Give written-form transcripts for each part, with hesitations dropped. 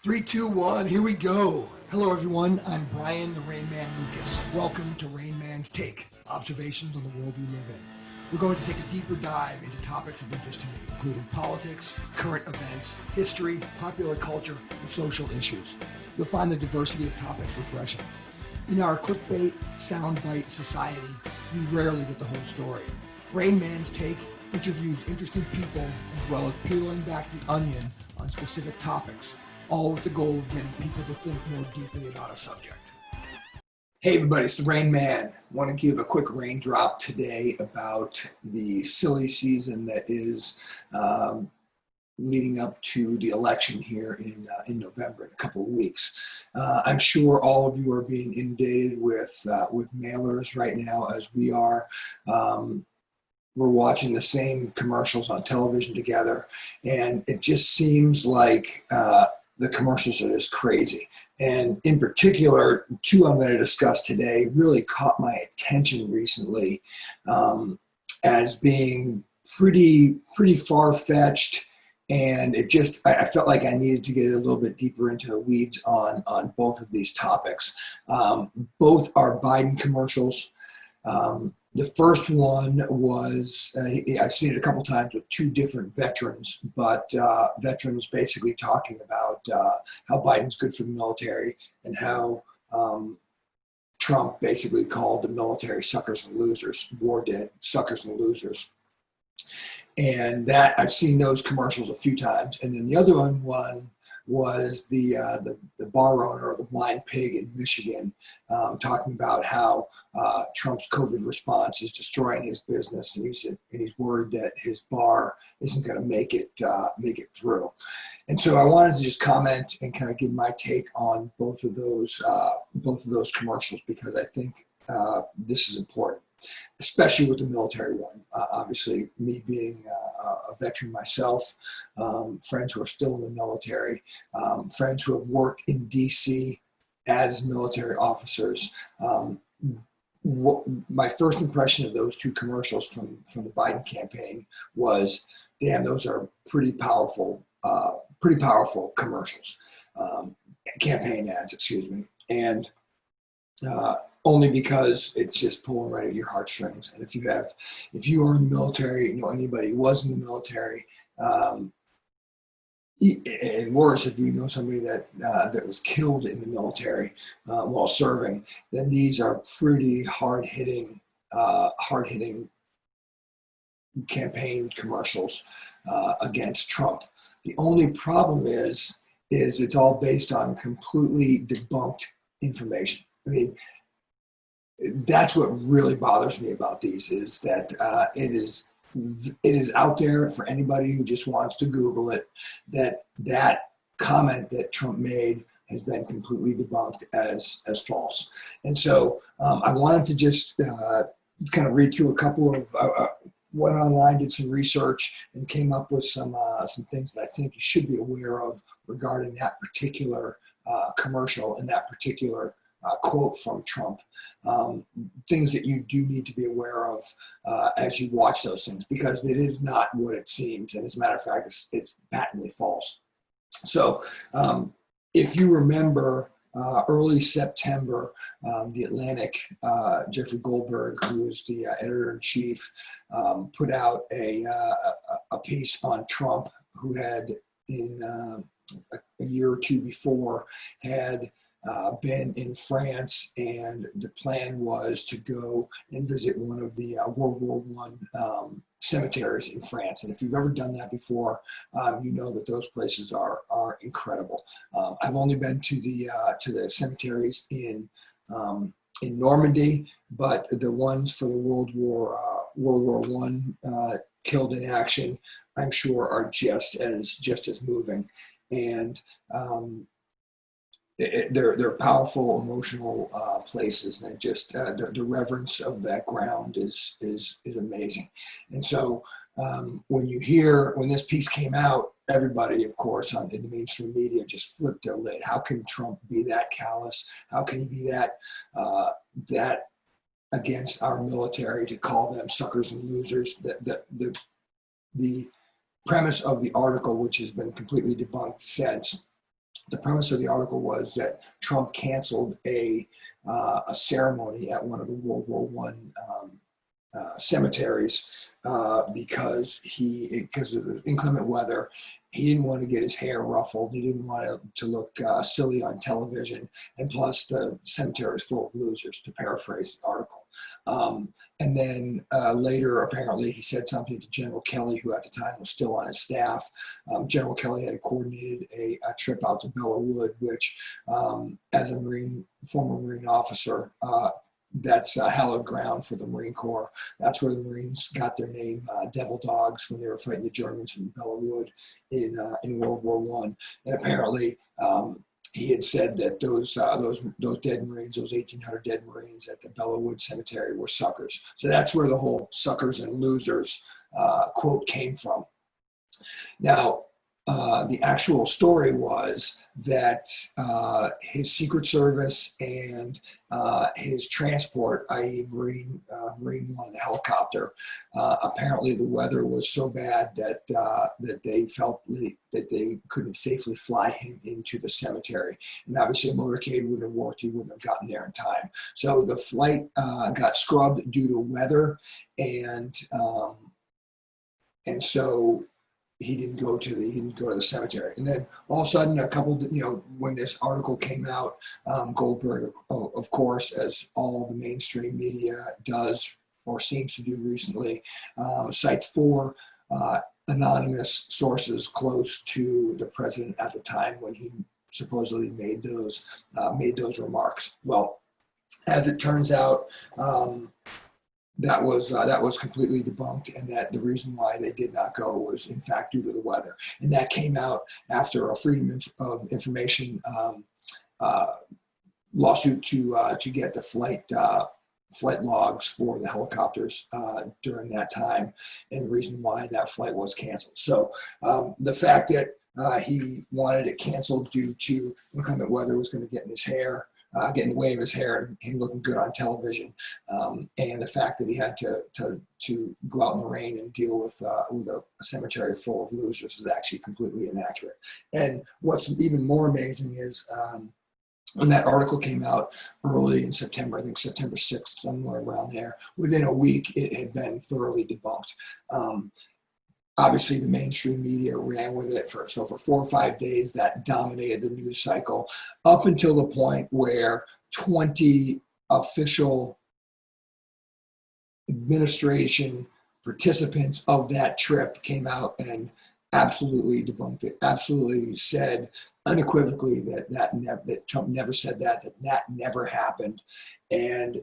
Three, two, one, here we go. Hello, everyone. I'm Brian the Rain Man Lucas. Welcome to Rain Man's Take, observations on the world we live in. We're going to take a deeper dive into topics of interest to me, including politics, current events, history, popular culture, and social issues. You'll find the diversity of topics refreshing. In our clickbait, soundbite society, you rarely get the whole story. Rain Man's Take interviews interesting people as well as peeling back the onion on specific topics, all with the goal of getting people to think more deeply about a subject. Hey everybody, it's the Rain Man. I want to give a quick raindrop today about the silly season that is leading up to the election here in November, in a couple of weeks. I'm sure all of you are being inundated with mailers right now as we are. We're watching the same commercials on television together, and it just seems like the commercials are just crazy. And in particular, two I'm going to discuss today really caught my attention recently as being pretty far-fetched. And I felt like I needed to get a little bit deeper into the weeds on both of these topics. Both are Biden commercials. The first one was, I've seen it a couple times with two different veterans, but veterans basically talking about how Biden's good for the military and how Trump basically called the military suckers and losers, war dead suckers and losers. And that I've seen those commercials a few times. And then the other one was the bar owner of the Blind Pig in Michigan, talking about how Trump's COVID response is destroying his business, and he's worried that his bar isn't going to make it through. And so I wanted to just comment and kind of give my take on both of those commercials, because I think this is important, especially with the military one. Obviously, me being a veteran myself, friends who are still in the military, friends who have worked in D.C. as military officers. My first impression of those two commercials from the Biden campaign was, damn, those are pretty powerful commercials, campaign ads, excuse me. And only because it's just pulling right at your heartstrings. And if you are in the military, you know anybody who was in the military, and worse, if you know somebody that was killed in the military while serving, then these are pretty hard-hitting campaign commercials against Trump. The only problem is it's all based on completely debunked information. I mean, that's what really bothers me about these, is that it is out there for anybody who just wants to Google it, that comment that Trump made has been completely debunked as false. And so I wanted to just kind of read through a couple of went online, did some research, and came up with some things that I think you should be aware of regarding that particular commercial and that particular quote from Trump. Things that you do need to be aware of as you watch those things, because it is not what it seems. And as a matter of fact, it's patently false. So if you remember, early September, the Atlantic, Jeffrey Goldberg, who was the editor-in-chief, put out a piece on Trump, who had in a year or two before had been in France, and the plan was to go and visit one of the World War I cemeteries in France. And if you've ever done that before, you know that those places are incredible. I've only been to the cemeteries in Normandy, but the ones for the World War I killed in action, I'm sure, are just as moving. And they're powerful, emotional places, and just the reverence of that ground is amazing. And so when this piece came out, everybody, of course, in the mainstream media just flipped their lid. How can Trump be that callous? How can he be that against our military, to call them suckers and losers? The premise of the article, which has been completely debunked since, the premise of the article was that Trump canceled a ceremony at one of the World War One cemeteries because of the inclement weather. He didn't want to get his hair ruffled. He didn't want to look silly on television. And plus, the cemetery is full of losers, to paraphrase the article. And then later, apparently, he said something to General Kelly, who at the time was still on his staff. General Kelly had coordinated a trip out to Belleau Wood, which, as a former Marine officer, that's hallowed ground for the Marine Corps. That's where the Marines got their name, Devil Dogs, when they were fighting the Germans in Belleau Wood in World War One. And apparently, he had said that those dead Marines, those 1,800 dead Marines at the Belleau Wood Cemetery, were suckers. So that's where the whole "suckers and losers" quote came from. Now, the actual story was that his Secret Service and his transport, i.e. Marine One, the helicopter, apparently the weather was so bad that they felt that they couldn't safely fly him into the cemetery. And obviously a motorcade wouldn't have worked. He wouldn't have gotten there in time. So the flight got scrubbed due to weather, and so he didn't go to the cemetery. And then all of a sudden, when this article came out, Goldberg, of course, as all the mainstream media does or seems to do recently, cites 4 anonymous sources close to the president at the time when he supposedly made those remarks. Well, as it turns out, that was completely debunked, and that the reason why they did not go was in fact due to the weather. And that came out after a Freedom of Information lawsuit to get the flight logs for the helicopters during that time, and the reason why that flight was canceled. So the fact that he wanted it canceled due to inclement weather was going to get in his hair, get in the way of his hair and him looking good on television, and the fact that he had to go out in the rain and deal with a cemetery full of losers is actually completely inaccurate. And what's even more amazing is when that article came out early in September, I think September 6th, somewhere around there, within a week it had been thoroughly debunked. Obviously, the mainstream media ran with it for 4 or 5 days. That dominated the news cycle up until the point where 20 official administration participants of that trip came out and absolutely debunked it, absolutely said unequivocally that Trump never said that never happened. And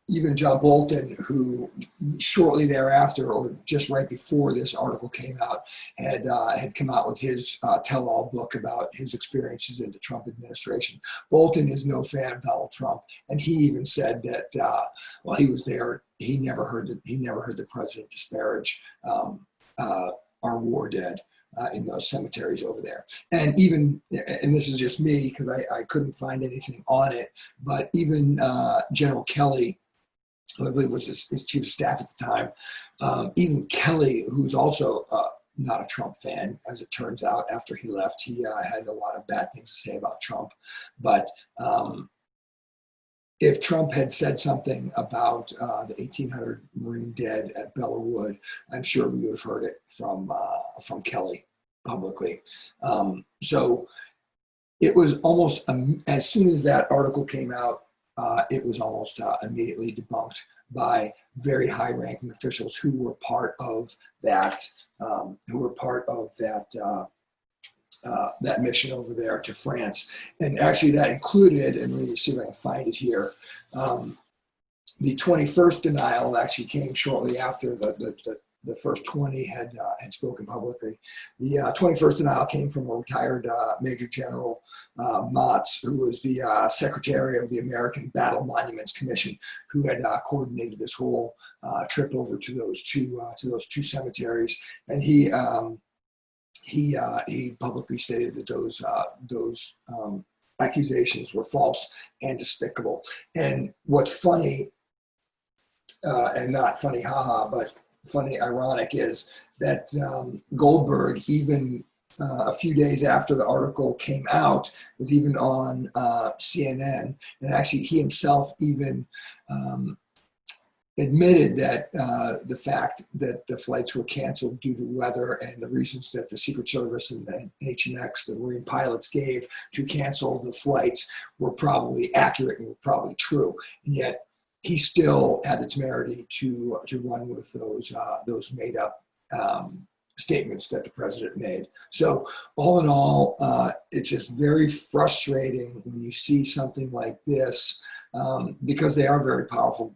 even John Bolton, who shortly thereafter, or just right before this article came out, had come out with his tell-all book about his experiences in the Trump administration. Bolton is no fan of Donald Trump, and he even said that while he was there, he never heard the president disparage our war dead in those cemeteries over there. And this is just me because I couldn't find anything on it, but even General Kelly, who I believe was his chief of staff at the time, even Kelly, who's also not a Trump fan, as it turns out, after he left, he had a lot of bad things to say about Trump. But if Trump had said something about the 1,800 Marine dead at Belleau Wood, I'm sure we would have heard it from Kelly publicly. So it was almost, as soon as that article came out, it was almost immediately debunked by very high-ranking officials who were part of that that mission over there to France. And actually that included, and let me see if I can find it here, the 21st denial actually came shortly after the first 20 had spoken publicly. The 21st denial came from a retired Major General Motz, who was the secretary of the American Battle Monuments Commission, who had coordinated this whole trip over to those two cemeteries. And he publicly stated that those accusations were false and despicable. And what's funny, and not funny, haha, but funny, ironic, is that Goldberg even a few days after the article came out, was even on CNN, and actually he himself even admitted that the fact that the flights were canceled due to weather and the reasons that the Secret Service and the HMX, the Marine pilots, gave to cancel the flights were probably accurate and were probably true. And yet he still had the temerity to run with those made up statements that the president made. So all in all, it's just very frustrating when you see something like this, because they are very powerful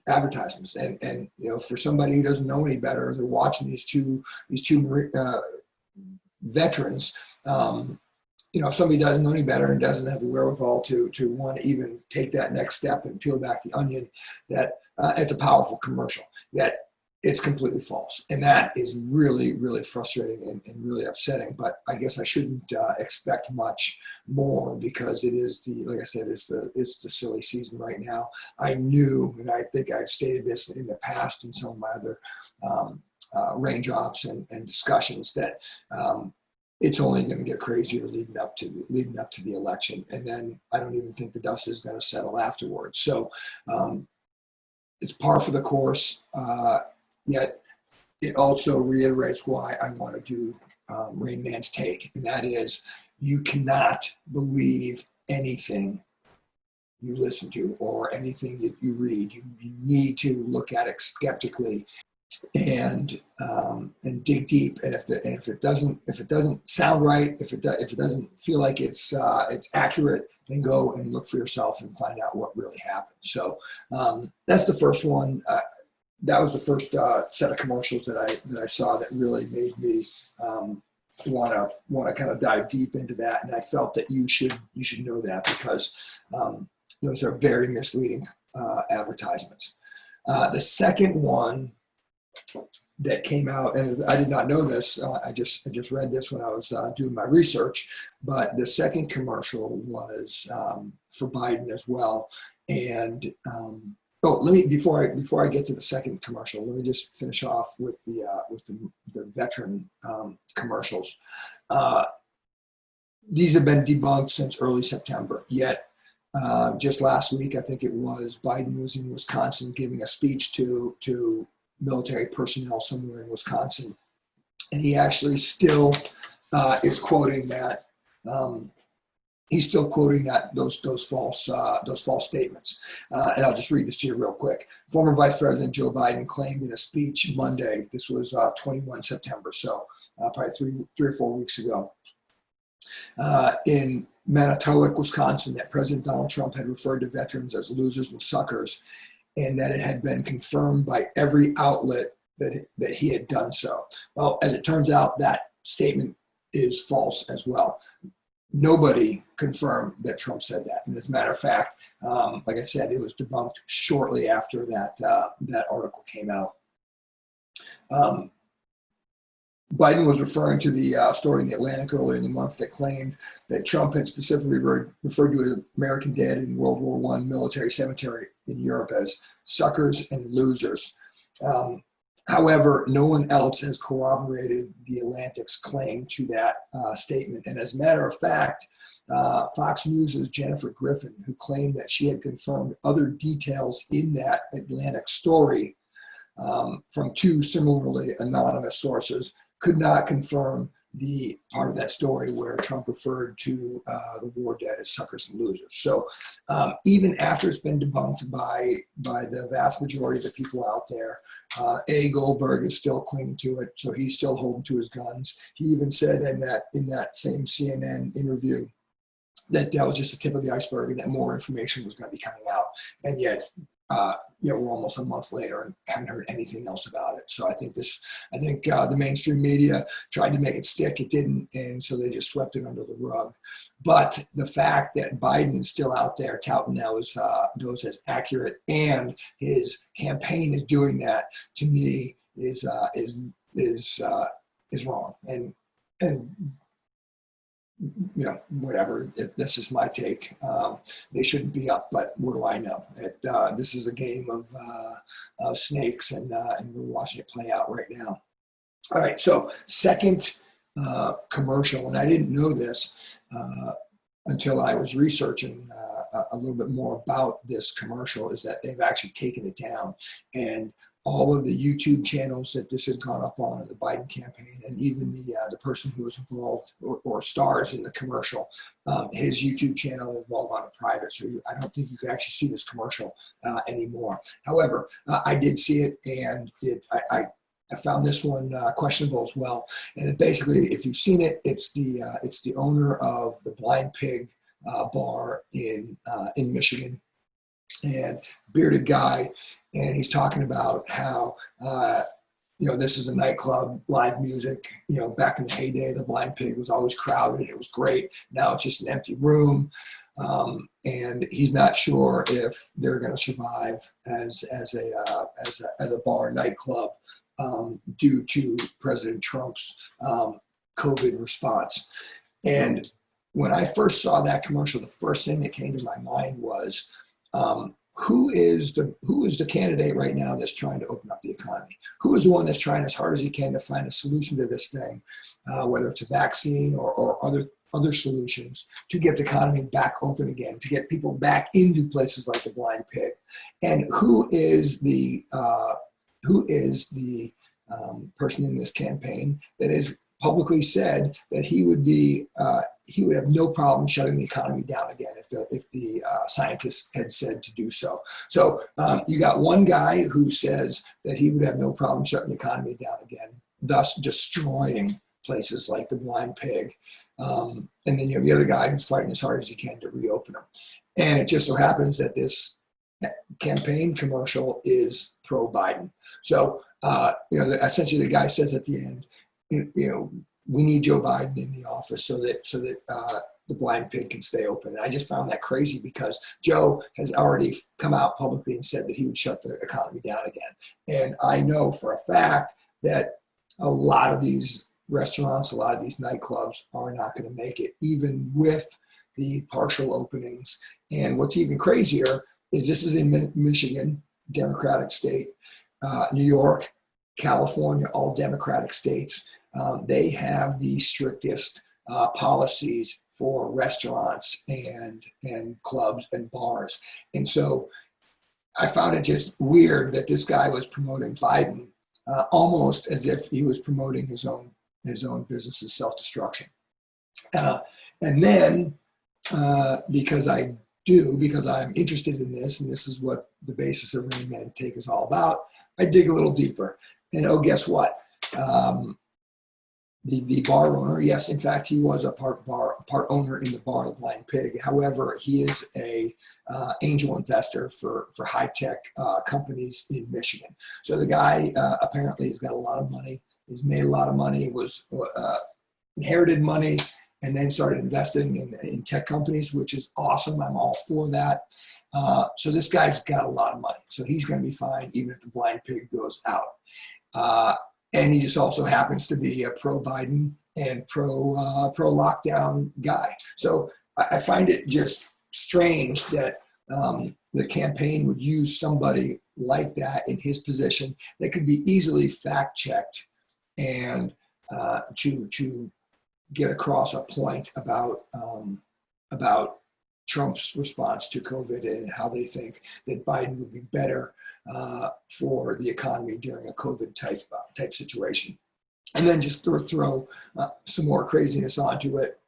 advertisements, and for somebody who doesn't know any better, they're watching these two veterans. If somebody doesn't know any better and doesn't have the wherewithal to want to even take that next step and peel back the onion, that it's a powerful commercial, yet it's completely false. And that is really, really frustrating and really upsetting. But I guess I shouldn't expect much more, because it is like I said, it's the silly season right now. I knew, and I think I've stated this in the past in some of my other raindrops and discussions, that it's only going to get crazier leading up to the election. And then I don't even think the dust is going to settle afterwards. So it's par for the course. Yet it also reiterates why I want to do RainMan'S Take, and that is, you cannot believe anything you listen to or anything you read. You need to look at it skeptically and dig deep. And if it doesn't sound right, if it doesn't feel like it's accurate, then go and look for yourself and find out what really happened. So that's the first one. That was the first set of commercials that I saw that really made me want to kind of dive deep into that, and I felt that you should know that, because those are very misleading advertisements. The second one that came out, and I did not know this, I just read this when I was doing my research, but the second commercial was for Biden as well, and before I get to the second commercial, let me just finish off with the veteran commercials. These have been debunked since early September. Yet, just last week, I think it was, Biden was in Wisconsin giving a speech to military personnel somewhere in Wisconsin, and he actually still is quoting that. He's still quoting those false statements. And I'll just read this to you real quick. Former Vice President Joe Biden claimed in a speech Monday, this was 21 September, so probably three or 4 weeks ago, in Manitowoc, Wisconsin, that President Donald Trump had referred to veterans as losers and suckers, and that it had been confirmed by every outlet that he had done so. Well, as it turns out, that statement is false as well. Nobody confirmed that Trump said that. And as a matter of fact, like I said, it was debunked shortly after that article came out. Biden was referring to the story in the Atlantic earlier in the month that claimed that Trump had specifically referred to an American dead in World War I military cemetery in Europe as suckers and losers. However, no one else has corroborated the Atlantic's claim to that statement. And as a matter of fact, Fox News' Jennifer Griffin, who claimed that she had confirmed other details in that Atlantic story from two similarly anonymous sources, could not confirm the part of that story where Trump referred to the war dead as suckers and losers. So even after it's been debunked by the vast majority of the people out there, Goldberg is still clinging to it, so he's still holding to his guns. He even said in that same CNN interview that was just the tip of the iceberg and that more information was going to be coming out. And yet, we're almost a month later and haven't heard anything else about it. So I think the mainstream media tried to make it stick. It didn't, and so they just swept it under the rug. But the fact that Biden is still out there touting those as accurate, and his campaign is doing that, to me is wrong. And whatever. This is my take. They shouldn't be up, but what do I know? This is a game of snakes, and we're watching it play out right now. All right, so second commercial, and I didn't know this until I was researching a little bit more about this commercial, is that they've actually taken it down. And all of the YouTube channels that this has gone up on in the Biden campaign, and even the person who was involved or stars in the commercial, his YouTube channel has all gone to private. So I don't think you can actually see this commercial anymore. However, I did see it, and I found this one questionable as well. And it basically, if you've seen it, it's the owner of the Blind Pig bar in Michigan, and bearded guy, and he's talking about how this is a nightclub, live music. Back in the heyday, the Blind Pig was always crowded. It was great. Now it's just an empty room, and he's not sure if they're going to survive as a bar nightclub due to President Trump's COVID response. And when I first saw that commercial, the first thing that came to my mind was, who is the candidate right now that's trying to open up the economy? Who is the one that's trying as hard as he can to find a solution to this thing, whether it's a vaccine or other solutions, to get the economy back open again, to get people back into places like the Blind Pig? And who is the person in this campaign that has publicly said that he would have no problem shutting the economy down again if the scientists had said to do so. So you got one guy who says that he would have no problem shutting the economy down again, thus destroying places like the Blind Pig. And then you have the other guy who's fighting as hard as he can to reopen them. And it just so happens that this campaign commercial is pro-Biden. So essentially the guy says at the end, we need Joe Biden in the office so that the Blind Pig can stay open. And I just found that crazy, because Joe has already come out publicly and said that he would shut the economy down again. And I know for a fact that a lot of these restaurants, a lot of these nightclubs are not going to make it, even with the partial openings. And what's even crazier is this is in Michigan, Democratic state, New York, California, all Democratic states. They have the strictest policies for restaurants and clubs and bars. And so I found it just weird that this guy was promoting Biden almost as if he was promoting his own business's self-destruction. And then because I'm interested in this, and this is what the basis of Rain Man Take is all about, I dig a little deeper. And guess what? The bar owner, yes, in fact, he was a part owner in the bar, the Blind Pig. However, he is a angel investor for high-tech companies in Michigan. So the guy apparently has got a lot of money. He's made a lot of money, inherited money, and then started investing in tech companies, which is awesome. I'm all for that. So this guy's got a lot of money. So he's going to be fine even if the Blind Pig goes out. And he just also happens to be a pro-Biden and pro-lockdown guy. So I find it just strange that the campaign would use somebody like that in his position that could be easily fact-checked and to get across a point about Trump's response to COVID and how they think that Biden would be better for the economy during a COVID type situation. And then just throw some more craziness onto it.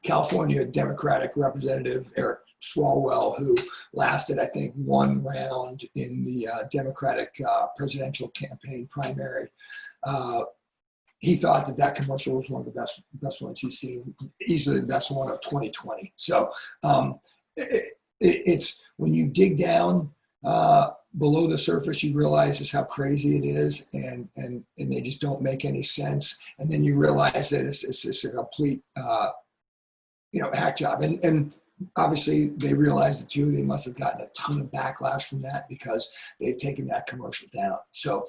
California Democratic Representative Eric Swalwell, who lasted, I think, one round in the Democratic presidential campaign primary, he thought that commercial was one of the best ones he's seen, easily the best one of 2020. So it's when you dig down below the surface, you realize just how crazy it is, and they just don't make any sense. And then you realize that it's just a complete hack job. And obviously they realized it too. They must have gotten a ton of backlash from that because they've taken that commercial down. So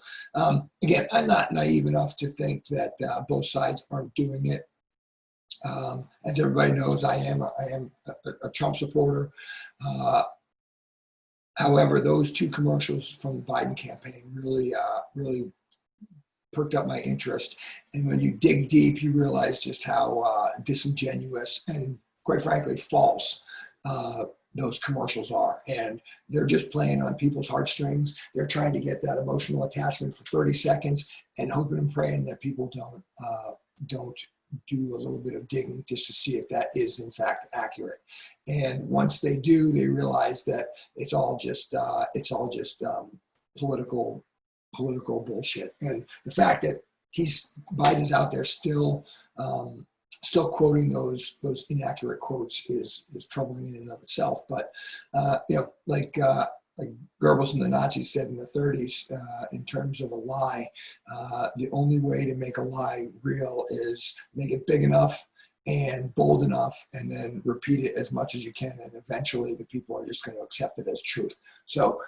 again, I'm not naive enough to think that both sides aren't doing it. As everybody knows, I am a Trump supporter. However, those two commercials from the Biden campaign really perked up my interest. And when you dig deep, you realize just how disingenuous and, quite frankly, false those commercials are. And they're just playing on people's heartstrings. They're trying to get that emotional attachment for 30 seconds and hoping and praying that people don't do a little bit of digging just to see if that is in fact accurate. And once they do, they realize that it's all just political bullshit. And the fact that Biden's out there still quoting those inaccurate quotes is troubling in and of itself. But like Goebbels and the Nazis said in the 30s, in terms of a lie, the only way to make a lie real is make it big enough and bold enough, and then repeat it as much as you can, and eventually the people are just going to accept it as truth. So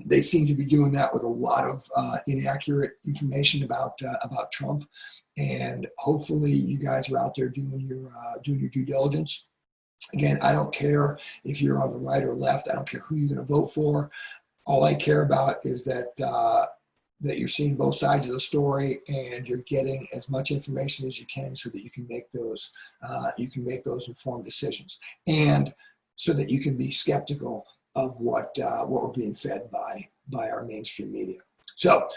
they seem to be doing that with a lot of inaccurate information about Trump, and hopefully you guys are out there doing your due diligence. Again, I don't care if you're on the right or left. I don't care who you're going to vote for. All I care about is that you're seeing both sides of the story and you're getting as much information as you can so that you can make those informed decisions, and so that you can be skeptical of what we're being fed by our mainstream media. So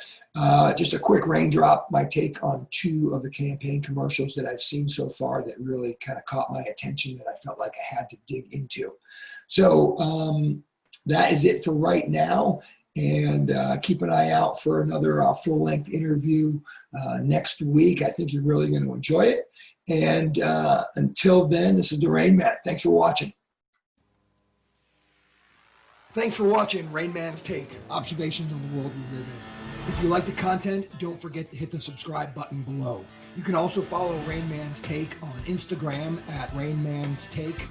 just a quick raindrop, my take on two of the campaign commercials that I've seen so far that really kind of caught my attention, that I felt like I had to dig into. So that is it for right now. And keep an eye out for another full-length interview next week. I think you're really going to enjoy it. And until then, this is the Rain Man. Thanks for watching. Thanks for watching Rain Man's Take, Observations on the World We Live In. If you like the content, don't forget to hit the subscribe button below. You can also follow Rain Man's Take on Instagram at Rain Man's Take.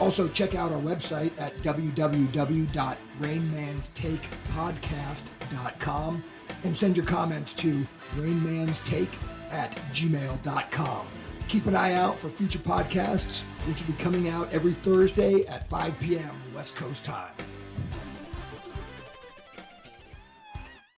Also, check out our website at www.rainmanstakepodcast.com and send your comments to rainmanstake@gmail.com. Keep an eye out for future podcasts, which will be coming out every Thursday at 5 p.m. West Coast time.